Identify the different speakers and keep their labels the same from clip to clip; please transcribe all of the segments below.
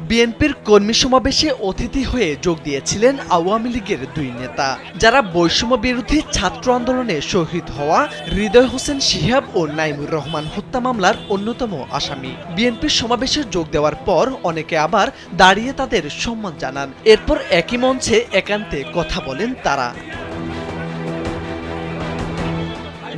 Speaker 1: বিএনপির কর্মী সমাবেশে অতিথি হয়ে যোগ দিয়েছিলেন আওয়ামী লীগের দুই নেতা, যারা বৈষম্য বিরোধী ছাত্র আন্দোলনে শহীদ হওয়া হৃদয় হোসেন শিহাব ও নাইমুর রহমান হত্যা মামলার অন্যতম আসামি। বিএনপির সমাবেশে যোগ দেওয়ার পর অনেকে আবার দাঁড়িয়ে তাদের সম্মান জানান। এরপর একই মঞ্চে একান্তে কথা বলেন তারা।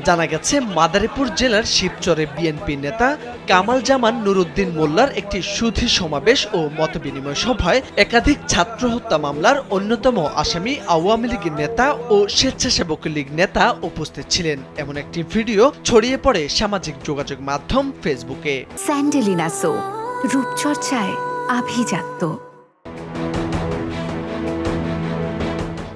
Speaker 1: জানা গেছে, মাদারীপুর জেলার শিবচরে বিএনপি নেতা কামাল জামান নুরুদ্দিন মোল্লার একটি সুধী সমাবেশ ও মতবিনিময় সভায় একাধিক ছাত্র হত্যা মামলার অন্যতম আসামি আওয়ামী লীগের নেতা ও স্বেচ্ছাসেবক লীগ নেতা উপস্থিত ছিলেন। এমন একটি ভিডিও ছড়িয়ে পড়ে সামাজিক যোগাযোগ মাধ্যম ফেসবুকে।
Speaker 2: স্যান্ডেলিনা সো, রূপচর্চায় আভিজাত্য।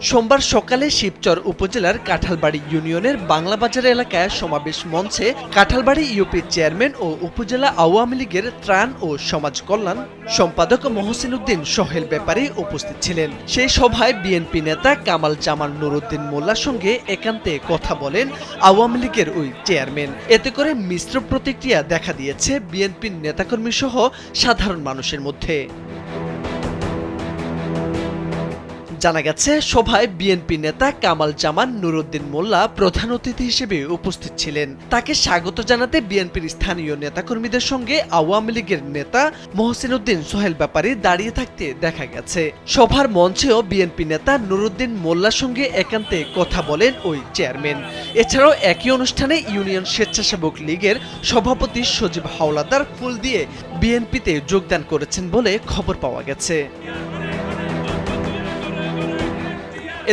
Speaker 1: সোমবার সকালে শিবচর উপজেলার কাঁঠালবাড়ি ইউনিয়নের বাংলাবাজার এলাকায় সমাবেশ মঞ্চে কাঁঠালবাড়ি ইউপির চেয়ারম্যান ও উপজেলা আওয়ামী লীগের ত্রাণ ও সমাজ কল্যাণ সম্পাদক মহসিন উদ্দিন সোহেল ব্যাপারী উপস্থিত ছিলেন। সেই সভায় বিএনপি নেতা কামাল জামান নুরুদ্দিন মোল্লার সঙ্গে একান্তে কথা বলেন আওয়ামী লীগের ওই চেয়ারম্যান। এতে করে মিশ্র প্রতিক্রিয়া দেখা দিয়েছে বিএনপির নেতাকর্মী সহ সাধারণ মানুষের মধ্যে। জানা গেছে, সভায় বিএনপি নেতা কামাল জামান নুরুদ্দিন মোল্লা প্রধান অতিথি হিসেবে উপস্থিত ছিলেন। তাকে স্বাগত জানাতে বিএনপির স্থানীয় নেতাকর্মীদের সঙ্গে আওয়ামী লীগের নেতা মহসিন উদ্দিন সোহেল ব্যাপারী দাঁড়িয়ে থাকতে দেখা গেছে। সভার মঞ্চেও বিএনপি নেতা নুরুদ্দিন মোল্লার সঙ্গে একান্তে কথা বলেন ওই চেয়ারম্যান। এছাড়াও একই অনুষ্ঠানে ইউনিয়ন স্বেচ্ছাসেবক লীগের সভাপতি সজীব হাওলাদার ফুল দিয়ে বিএনপিতে যোগদান করেছেন বলে খবর পাওয়া গেছে।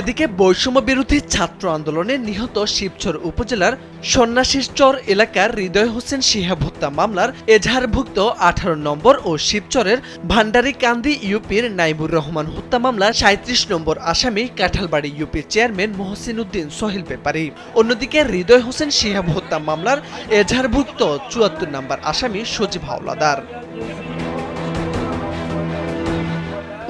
Speaker 1: এদিকে বৈষম্য বিরোধী ছাত্র আন্দোলনে নিহত শিবচর উপজেলার সন্ন্যাসীরচর এলাকার হৃদয় হোসেন শিহাব হত্যা মামলার এজাহারভুক্ত 18 নম্বর ও শিবচরের ভান্ডারীকান্দি ইউপির নাইমুর রহমান হত্যা মামলার 37 নম্বর আসামি কাঁঠালবাড়ি ইউপির চেয়ারম্যান মহসিন উদ্দিন সোহেল ব্যাপারী। অন্যদিকে হৃদয় হোসেন শিহাব হত্যা মামলার এজাহারভুক্ত 74 নম্বর আসামি সজীব হাওলাদার।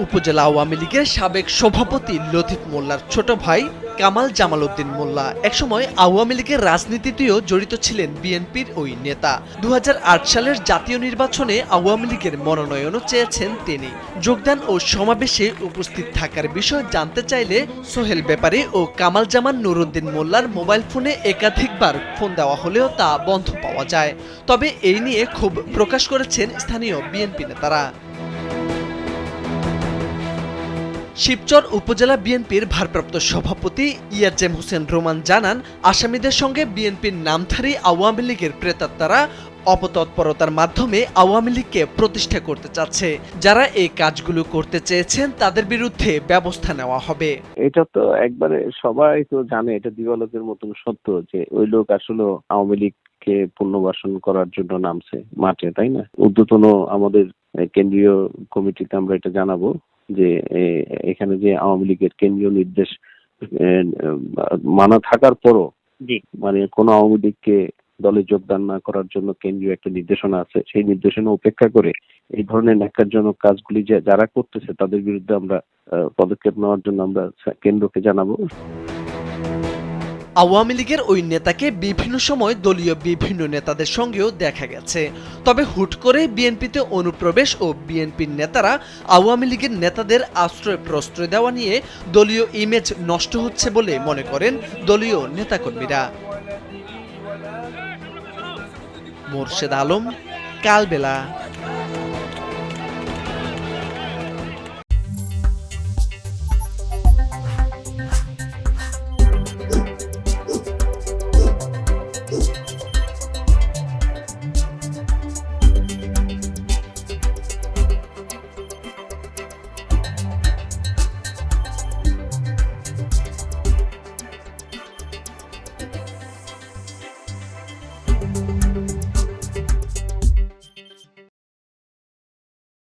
Speaker 1: উপজেলা আওয়ামী লীগের সাবেক সভাপতি লতিফ মোল্লার ছোট ভাই কামাল জামাল উদ্দিন মোল্লা একসময় আওয়ামী লীগের রাজনীতিতেও জড়িত ছিলেন বিএনপির ওই নেতা। 2008 সালের জাতীয় নির্বাচনে আওয়ামী লীগের মনোনয়নও চেয়েছেন তিনি। যোগদান ও সমাবেশে উপস্থিত থাকার বিষয় জানতে চাইলে সোহেল ব্যাপারী ও কামাল জামান নুরুদ্দিন মোল্লার মোবাইল ফোনে একাধিকবার ফোন দেওয়া হলেও তা বন্ধ পাওয়া যায়। তবে এই নিয়ে ক্ষোভ প্রকাশ করেছেন স্থানীয় বিএনপি নেতারা। শিবচর উপজেলা বিএনপির ভারপ্রাপ্ত সভাপতি ইয়াজেম হোসেন রোমান জানান, আসামিদের সঙ্গে বিএনপির নামধারী আওয়ামী লীগের প্রেতাত্মারা অপতৎপরতার মাধ্যমে আওয়ামী লীগকে প্রতিষ্ঠা করতে চাচ্ছে। যারা এই কাজগুলো করতে চেয়েছেন তাদের বিরুদ্ধে ব্যবস্থা নেওয়া হবে।
Speaker 3: এটা তো একবারে সবাই তো জানে, এটা দিবালোকের মতন সত্য যে ওই লোক আসলে আওয়ামী লীগকে পুনর্বাসন করার জন্য নামছে মাঠে, তাই না? ঊর্ধ্বতন আমাদের কেন্দ্রীয় কমিটিতে আমরা এটা জানাবো যে এখানে যে আওয়ামী লীগের কেন্দ্রীয় নির্দেশ মানা থাকার পরও মানে কোন আওয়ামী লীগকে দলে যোগদান না করার জন্য কেন্দ্রীয় একটা নির্দেশনা আছে, সেই নির্দেশনা উপেক্ষা করে এই ধরনের ন্যাক্কারজনক কাজগুলি যারা করতেছে তাদের বিরুদ্ধে আমরা পদক্ষেপ নেওয়ার জন্য আমরা কেন্দ্রকে জানাবো।
Speaker 1: আওয়ামী লীগের ওই নেতাকে বিভিন্ন সময় দলীয় বিভিন্ন নেতাদের সঙ্গেও দেখা গেছে। তবে হুট করে বিএনপিতে অনুপ্রবেশ ও বিএনপির নেতারা আওয়ামী লীগের নেতাদের আশ্রয় প্রশ্রয় দেওয়া নিয়ে দলীয় ইমেজ নষ্ট হচ্ছে বলে মনে করেন দলীয় নেতাকর্মীরা। মোর্শেদ আলম, কালবেলা।